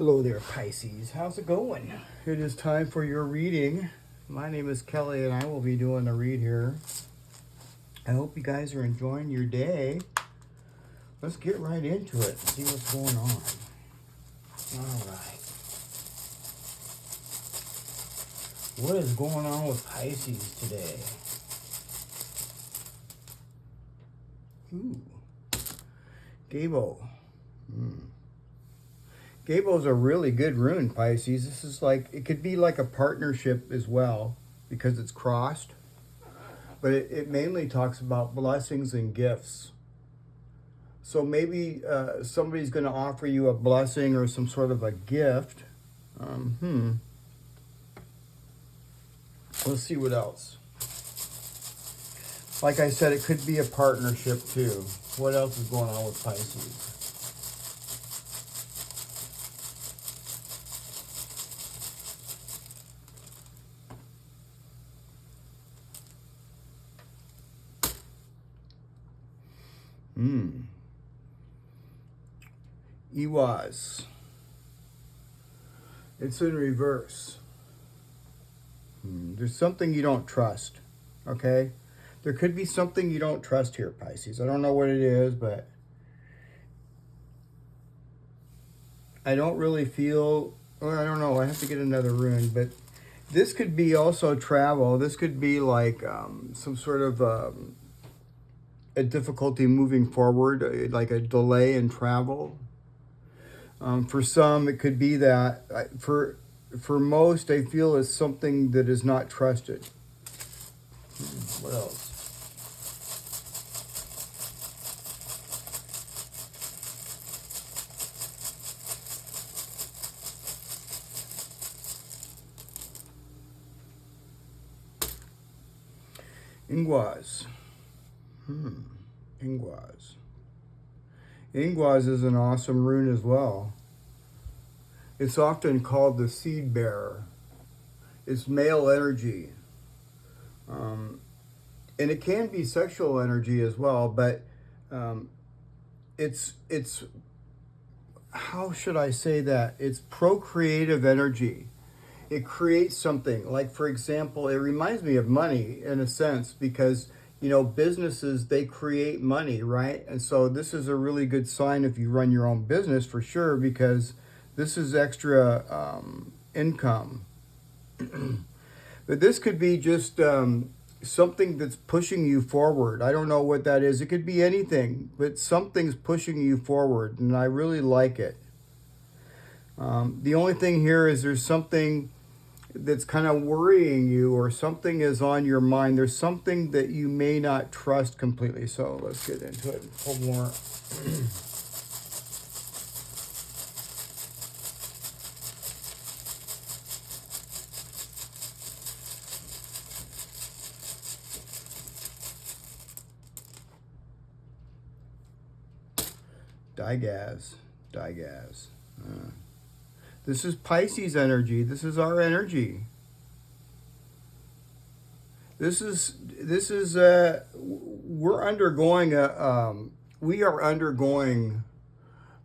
Hello there, Pisces. How's it going? It is time for your reading. My name is Kelly, and I will be doing the read here. I hope you guys are enjoying your day. Let's get right into it and see what's going on. All right. What is going on with Pisces today? Ooh. Gabo. Gabo's a really good rune, Pisces. This is like, it could be like a partnership as well because it's crossed. But it mainly talks about blessings and gifts. So maybe somebody's going to offer you a blessing or some sort of a gift. Let's see what else. Like I said, it could be a partnership too. What else is going on with Pisces? Iwas. It's in reverse. There's something you don't trust, okay? There could be something you don't trust here, Pisces. I don't know what it is, but I don't really feel, well, I don't know. I have to get another rune, but this could be also travel. This could be like some sort of a difficulty moving forward, like a delay in travel. For some, it could be that. For most, I feel it's something that is not trusted. What else? Ingwas. Ingwas. Ingwas is an awesome rune as well. It's often called the seed bearer. It's male energy. And it can be sexual energy as well, but it's how should I say that? It's procreative energy. It creates something. Like, for example, it reminds me of money in a sense because, you know, businesses, they create money, right? And so this is a really good sign if you run your own business for sure, because this is extra income. But this could be just something that's pushing you forward. I don't know what that is. It could be anything, but something's pushing you forward, and I really like it. The only thing here is there's something that's kind of worrying you, or something is on your mind. There's something that you may not trust completely. So let's get into it and pull more. Digaz. This is Pisces energy. This is our energy. We're undergoing we are undergoing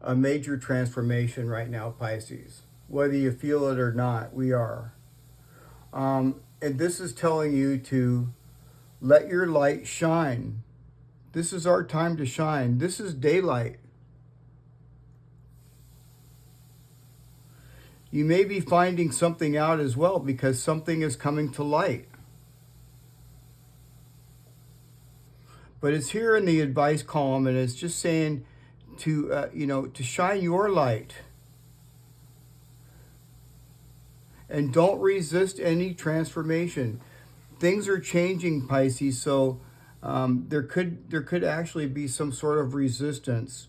a major transformation right now, Pisces. Whether you feel it or not, we are. And this is telling you to let your light shine. This is our time to shine. This is daylight. You may be finding something out as well because something is coming to light. But it's here in the advice column, and it's just saying to, to shine your light. And don't resist any transformation. Things are changing, Pisces, so there could actually be some sort of resistance.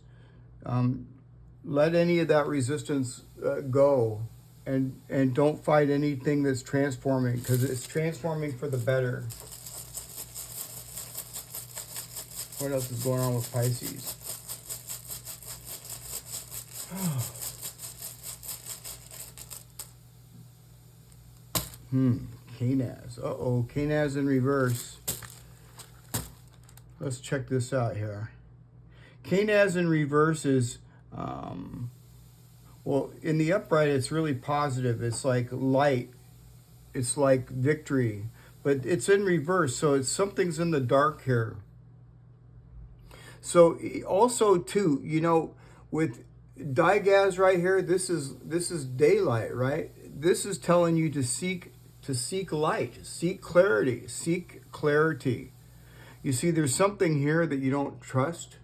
Let any of that resistance go, and don't fight anything that's transforming, because it's transforming for the better. What else is going on with Pisces? Canaz. Uh-oh, Canaz in reverse. Let's check this out here. Canaz in reverse is, Well, in the upright, it's really positive. It's like light. It's like victory. But it's in reverse, so it's something's in the dark here. So also too, you know, with Digaz right here, this is daylight, right? This is telling you to seek light, seek clarity. You see, there's something here that you don't trust.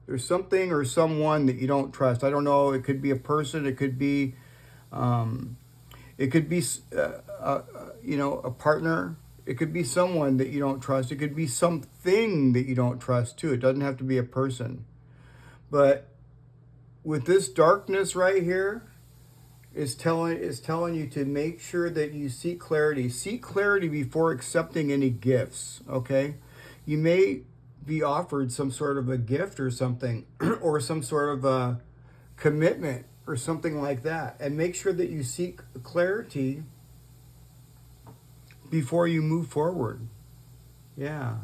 There's something or someone that you don't trust. I don't know. It could be a person. It could be, you know, a partner. It could be someone that you don't trust. It could be something that you don't trust too. It doesn't have to be a person. But with this darkness right here, is telling you to make sure that you seek clarity. Seek clarity before accepting any gifts. Okay, you may be offered some sort of a gift or something, or some sort of a commitment or something like that, and make sure that you seek clarity before you move forward. Yeah.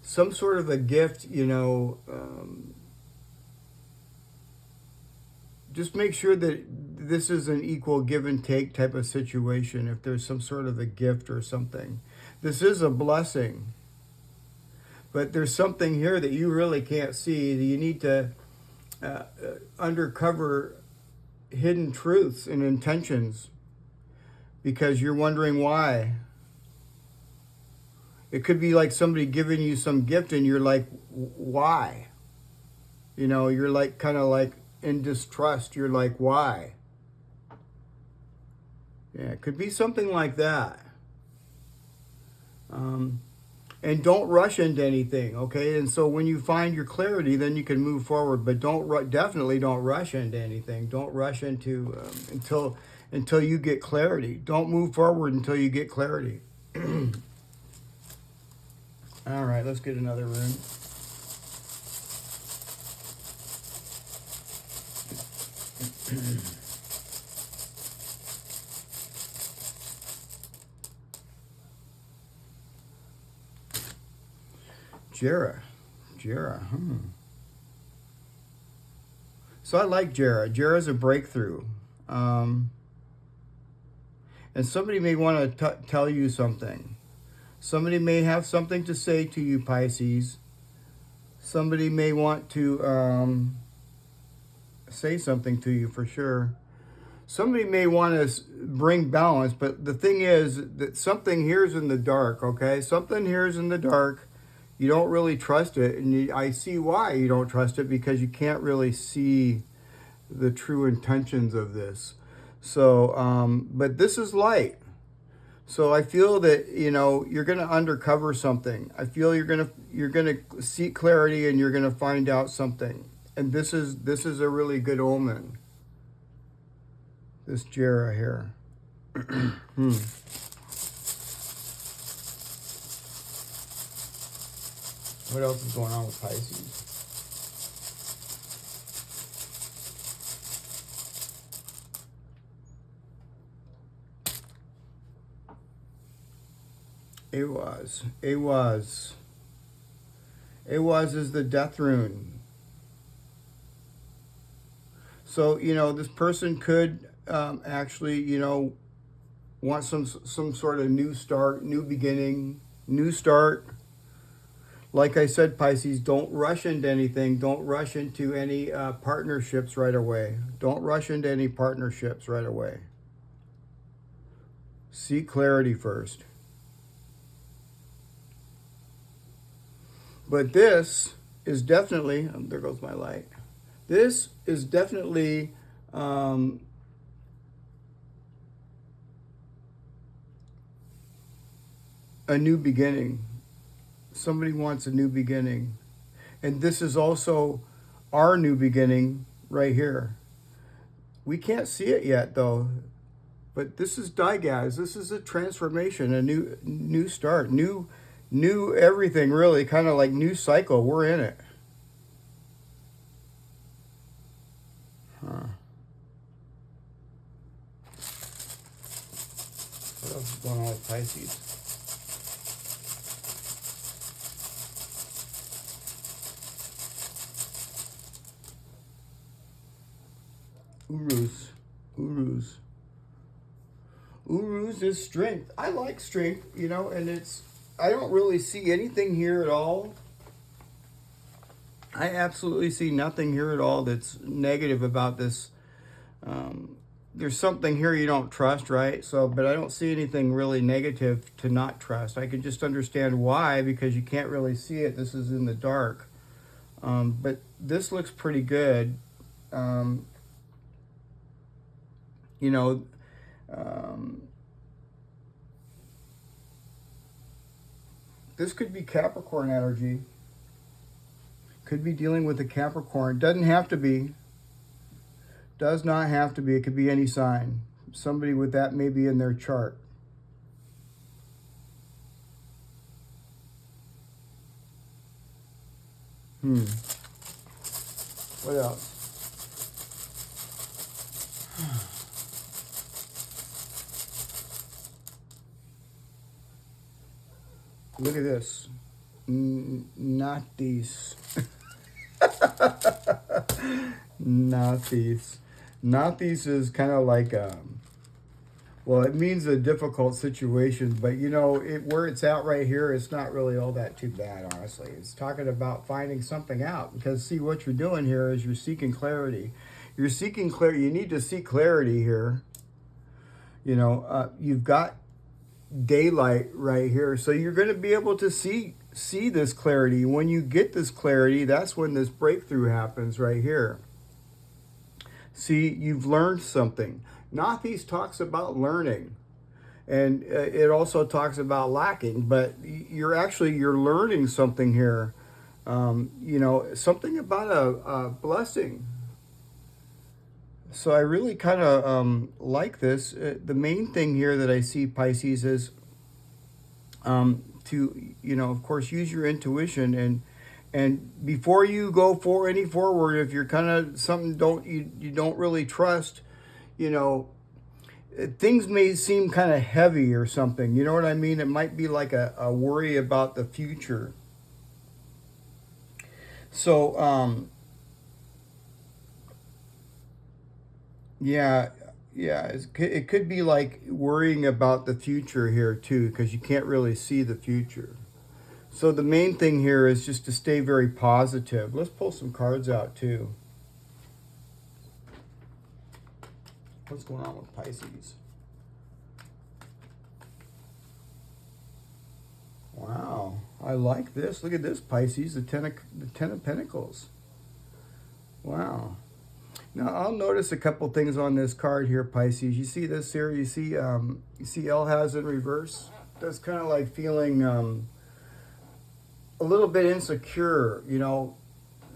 Some sort of a gift, you know, just make sure that this is an equal give and take type of situation. If there's some sort of a gift or something, this is a blessing. But there's something here that you really can't see. You need to uncover hidden truths and intentions, because you're wondering why. It could be like somebody giving you some gift and you're like, why? You know, you're like kind of like in distrust. You're like, why? Yeah, it could be something like that. And don't rush into anything, okay? And so when you find your clarity, then you can move forward. But definitely don't rush into anything. Don't rush into until you get clarity. Don't move forward until you get clarity. All right, let's get another rune. Jera. So I like Jera. Jera's a breakthrough. And somebody may want to tell you something. Somebody may have something to say to you, Pisces. Somebody may want to say something to you for sure. Somebody may want to bring balance, but the thing is that something here is in the dark, okay? Something here is in the dark. You don't really trust it, and I see why you don't trust it, because you can't really see the true intentions of this. So, but this is light. So I feel that, you know, you're going to uncover something. I feel you're going to seek clarity, and you're going to find out something. And this is a really good omen. This Jera here. What else is going on with Pisces? Awaz is the death rune. So, you know, this person could actually, you know, want some sort of new start, new beginning, new start. Like I said, Pisces, don't rush into anything. Don't rush into any partnerships right away. Don't rush into any partnerships right away. Seek clarity first. But this is definitely, there goes my light. This is definitely a new beginning. Somebody wants a new beginning. And this is also our new beginning right here. We can't see it yet though. But this is Digaz. This is a transformation, a new start, new everything, really, kind of like new cycle. We're in it. Huh. What else is going on with Pisces? Urus. Urus. Urus is strength. I like strength, you know, and I don't really see anything here at all. I absolutely see nothing here at all that's negative about this. There's something here you don't trust, right? So, but I don't see anything really negative to not trust. I can just understand why, because you can't really see it. This is in the dark. But this looks pretty good. You know, this could be Capricorn energy. Could be dealing with a Capricorn. Doesn't have to be. Does not have to be. It could be any sign. Somebody with that may be in their chart. What else? Look at this. Not these. Not these. Not these is kind of like well, it means a difficult situation, but you know, where it's at right here, it's not really all that too bad, honestly. It's talking about finding something out, because see, what you're doing here is you're seeking clarity. You're seeking clarity. You need to seek clarity here. You know, you've got daylight right here, so you're going to be able to see this clarity. When you get this clarity, that's when this breakthrough happens right here. See, you've learned something. Nathis talks about learning, and it also talks about lacking, but you're learning something here. You know, something about a blessing. So I really kind of like this. The main thing here that I see, Pisces, is to, you know, of course, use your intuition, and before you go forward, if you're kind of something you don't really trust, you know, things may seem kind of heavy or something. You know what I mean? It might be like a worry about the future. So, yeah, it could be like worrying about the future here too, because you can't really see the future. So the main thing here is just to stay very positive. Let's pull some cards out too. What's going on with Pisces? Wow, I like this. Look at this, Pisces, the Ten of Pentacles. Wow. Now I'll notice a couple things on this card here, Pisces. You see this here? You see L has in reverse. That's kind of like feeling a little bit insecure. You know,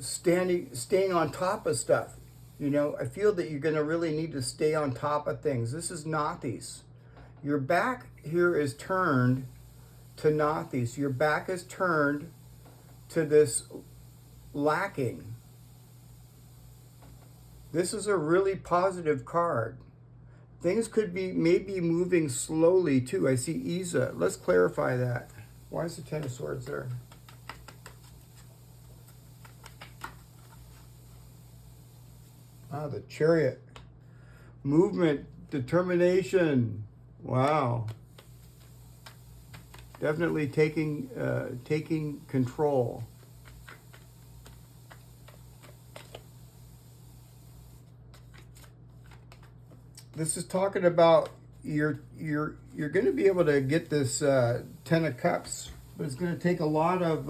staying on top of stuff. You know, I feel that you're going to really need to stay on top of things. This is Nathis. Your back here is turned to Nathis. Your back is turned to this lacking. This is a really positive card. Things could be maybe moving slowly too. I see Isa. Let's clarify that. Why is the Ten of Swords there? Ah, the Chariot. Movement, determination. Wow. Definitely taking control. This is talking about you're going to be able to get this Ten of Cups, but it's going to take a lot of.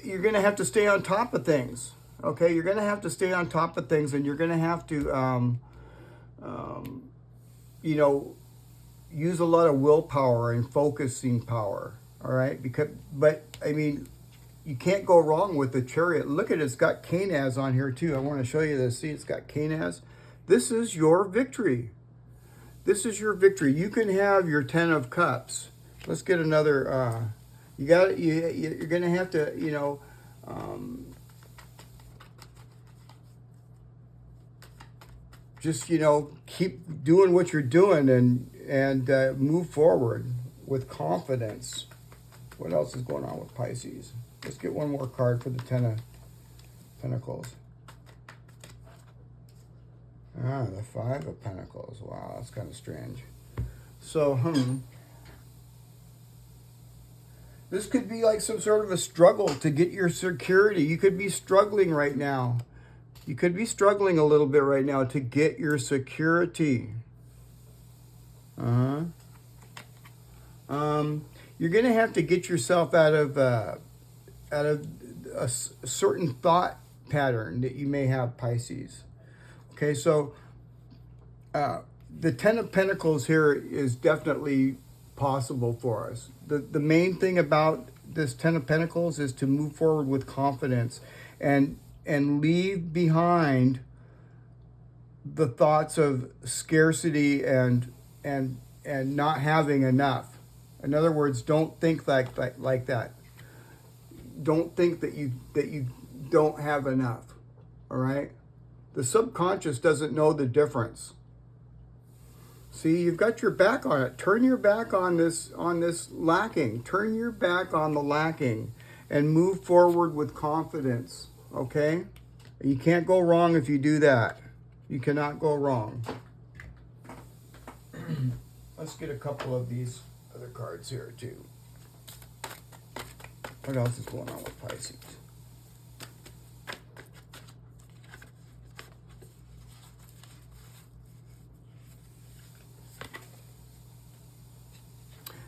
You're going to have to stay on top of things. Okay, you're going to have to stay on top of things, and you're going to have to, you know, use a lot of willpower and focusing power. All right, but I mean, you can't go wrong with the Chariot. Look at it, it's got Canaz on here too. I want to show you this. See, it's got Canaz. This is your victory. This is your victory. You can have your Ten of Cups. Let's get another. You're going to have to, you know, just, you know, keep doing what you're doing and move forward with confidence. What else is going on with Pisces? Let's get one more card for the Ten of Pentacles. Ah, the Five of Pentacles. Wow, that's kind of strange. So, this could be like some sort of a struggle to get your security. You could be struggling right now. You could be struggling a little bit right now to get your security. Uh-huh. You're going to have to get yourself out of a certain thought pattern that you may have, Pisces. Okay, so the Ten of Pentacles here is definitely possible for us. The main thing about this Ten of Pentacles is to move forward with confidence and leave behind the thoughts of scarcity and not having enough. In other words, don't think like that. Don't think that you don't have enough. All right? The subconscious doesn't know the difference. See, you've got your back on it. Turn your back on this lacking. Turn your back on the lacking and move forward with confidence, okay? You can't go wrong if you do that. You cannot go wrong. Let's get a couple of these other cards here too. What else is going on with Pisces?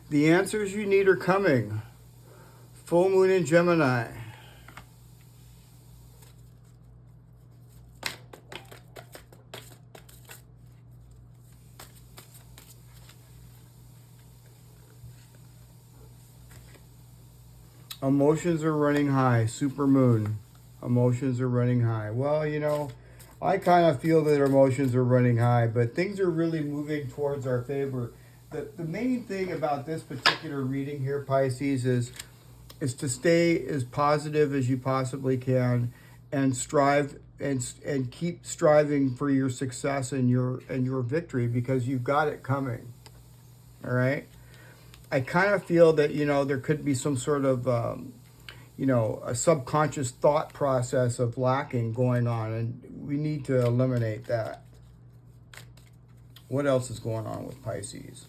The answers you need are coming. Full moon in Gemini. Emotions are running high. Super moon. Emotions are running high. Well, you know, I kind of feel that emotions are running high, but things are really moving towards our favor. The main thing about this particular reading here, Pisces, is to stay as positive as you possibly can and strive and keep striving for your success and your victory, because you've got it coming. All right? I kind of feel that, you know, there could be some sort of you know, a subconscious thought process of lacking going on, and we need to eliminate that. What else is going on with Pisces?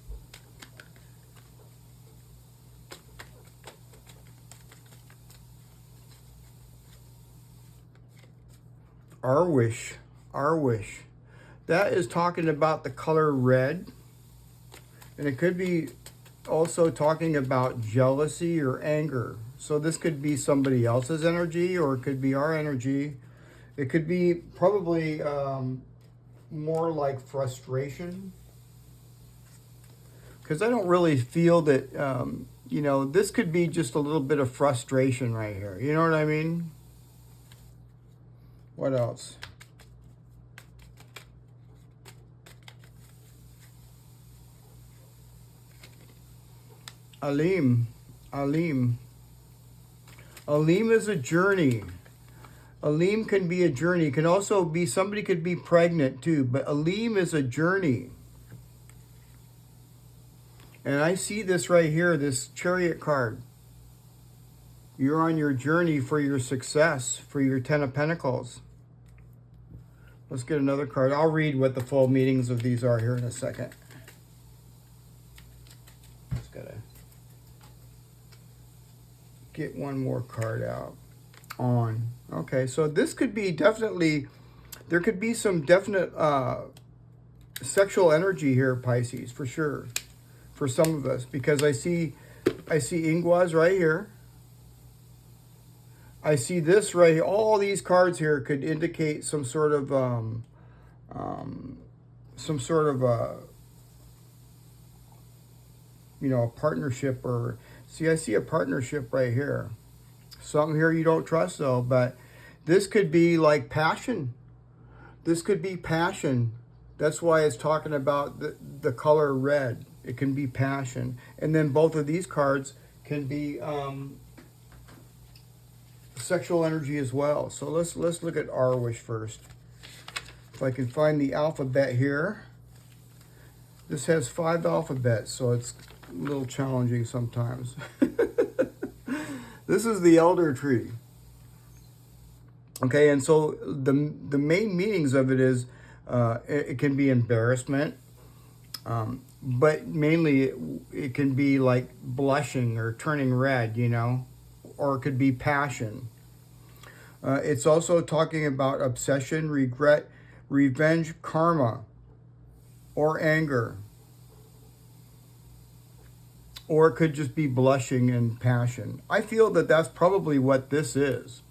Our wish. That is talking about the color red. And it could be also talking about jealousy or anger. So this could be somebody else's energy, or it could be our energy. It could be probably more like frustration. Because I don't really feel that, you know, this could be just a little bit of frustration right here. You know what I mean? What else? Alim is a journey. Alim can be a journey. It can also be, somebody could be pregnant too, but Alim is a journey. And I see this right here, this Chariot card. You're on your journey for your success, for your Ten of Pentacles. Let's get another card. I'll read what the full meanings of these are here in a second. Just gotta get one more card out. On. Okay, so this could be definitely, there could be some definite sexual energy here, Pisces, for sure, for some of us, because I see Ingwas right here. I see this right here. All these cards here could indicate some sort of you know, a partnership, or see, I see a partnership right here. Something here you don't trust though, but this could be like passion. This could be passion. That's why it's talking about the color red. It can be passion. And then both of these cards can be sexual energy as well. So let's look at our wish first. If I can find the alphabet here. This has 5 alphabets, so it's a little challenging sometimes. This is the elder tree. Okay, and so the main meanings of it is It can be embarrassment, but mainly it can be like blushing or turning red, you know, or it could be passion. It's also talking about obsession, regret, revenge, karma, or anger. Or it could just be blushing and passion. I feel that that's probably what this is,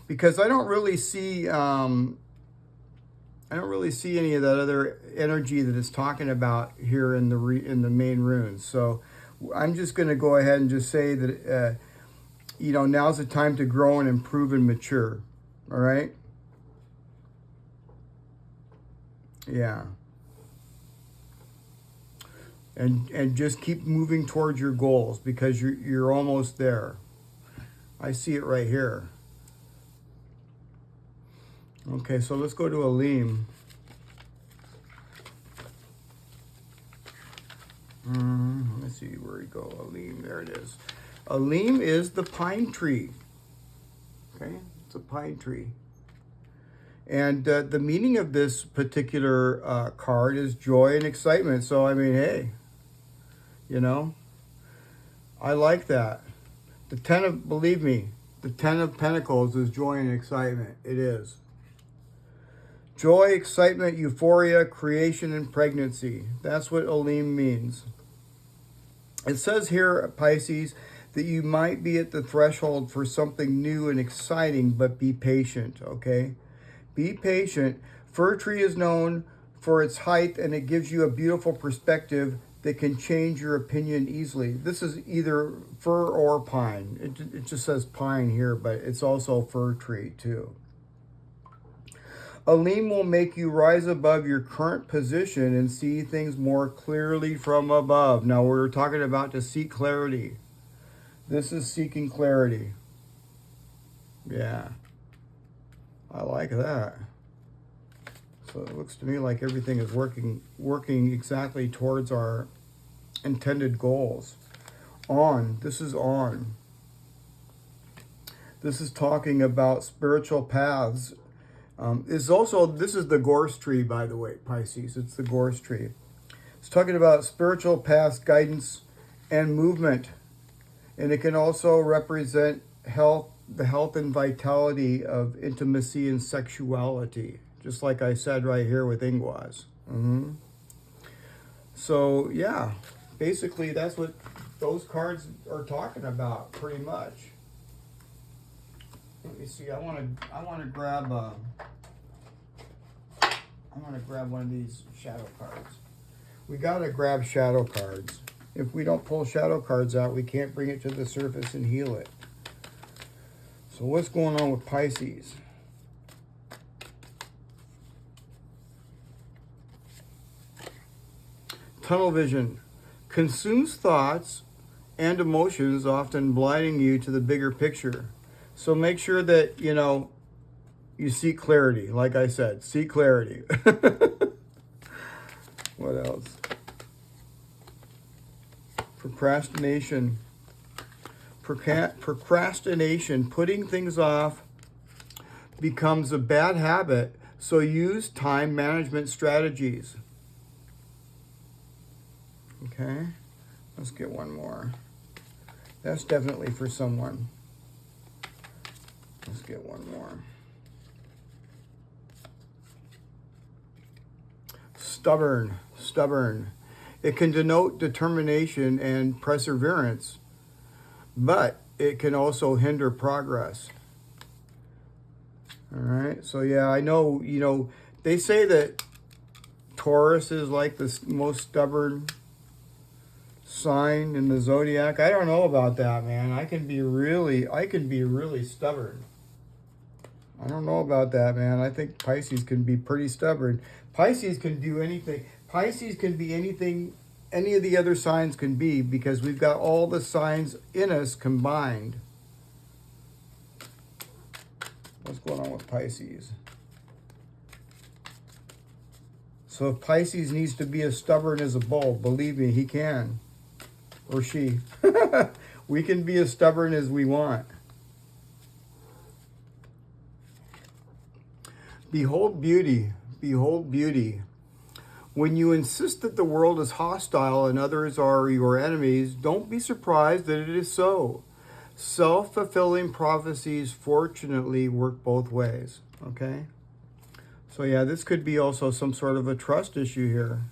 because I don't really see any of that other energy that it's talking about here in the main runes. So I'm just going to go ahead and just say that you know, now's the time to grow and improve and mature. All right? Yeah. And just keep moving towards your goals, because you're almost there. I see it right here. Okay, so let's go to Alim. Let's see where we go. Alim, there it is. Alim is the pine tree. Okay, it's a pine tree. And the meaning of this particular card is joy and excitement. So, I mean, hey, you know, I like that. Believe me, the 10 of Pentacles is joy and excitement. It is. Joy, excitement, euphoria, creation, and pregnancy. That's what Alim means. It says here, Pisces, that you might be at the threshold for something new and exciting, but be patient, okay? Be patient. Fir tree is known for its height, and it gives you a beautiful perspective that can change your opinion easily. This is either fir or pine. It just says pine here, but it's also fir tree too. Alim will make you rise above your current position and see things more clearly from above. Now, we're talking about to seek clarity. This is seeking clarity. Yeah. I like that. So it looks to me like everything is working exactly towards our intended goals. This is on. This is talking about spiritual paths. This is the gorse tree, by the way, Pisces. It's the gorse tree. It's talking about spiritual paths, guidance, and movement. And it can also represent the health and vitality of intimacy and sexuality, just like I said right here with Ingwas. So, yeah, basically that's what those cards are talking about, pretty much. Let me see. I want to grab one of these shadow cards. We got to grab shadow cards. If we don't pull shadow cards out, we can't bring it to the surface and heal it. So what's going on with Pisces? Tunnel vision consumes thoughts and emotions, often blinding you to the bigger picture. So make sure that, you know, you seek clarity. Like I said, seek clarity. What else? Procrastination. Procrastination, putting things off, becomes a bad habit. So use time management strategies. Okay, let's get one more. That's definitely for someone. Let's get one more. Stubborn. It can denote determination and perseverance, but it can also hinder progress. All right, so yeah, I know, you know, they say that Taurus is like the most stubborn sign in the zodiac. I don't know about that, man. I can be really stubborn. I don't know about that, man. I think Pisces can be pretty stubborn. Pisces can do anything. Pisces can be anything any of the other signs can be, because we've got all the signs in us combined. What's going on with Pisces? So if Pisces needs to be as stubborn as a bull, believe me, he can. Or she. We can be as stubborn as we want. Behold beauty. behold beauty. When you insist that the world is hostile and others are your enemies, don't be surprised that it is so. Self-fulfilling prophecies fortunately work both ways, okay? So yeah, this could be also some sort of a trust issue here,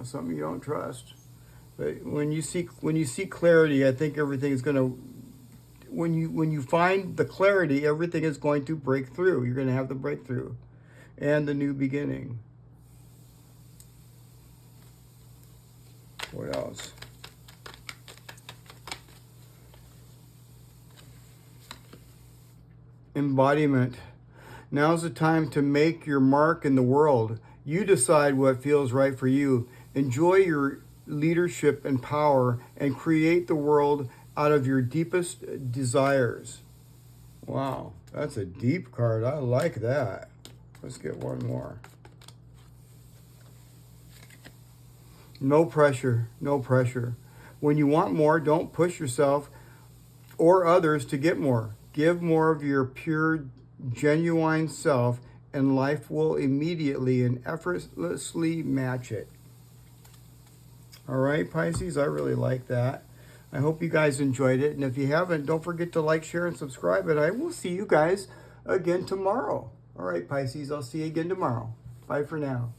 something you don't trust. But when you see clarity, I think everything is going to, when you find the clarity, everything is going to break through. You're going to have the breakthrough and the new beginning. What else? Embodiment. Now's the time to make your mark in the world. You decide what feels right for you. Enjoy your leadership and power and create the world out of your deepest desires. Wow, that's a deep card. I like that. Let's get one more. No pressure, no pressure. When you want more, don't push yourself or others to get more. Give more of your pure, genuine self, and life will immediately and effortlessly match it. All right, Pisces, I really like that. I hope you guys enjoyed it. And if you haven't, don't forget to like, share, and subscribe. And I will see you guys again tomorrow. All right, Pisces, I'll see you again tomorrow. Bye for now.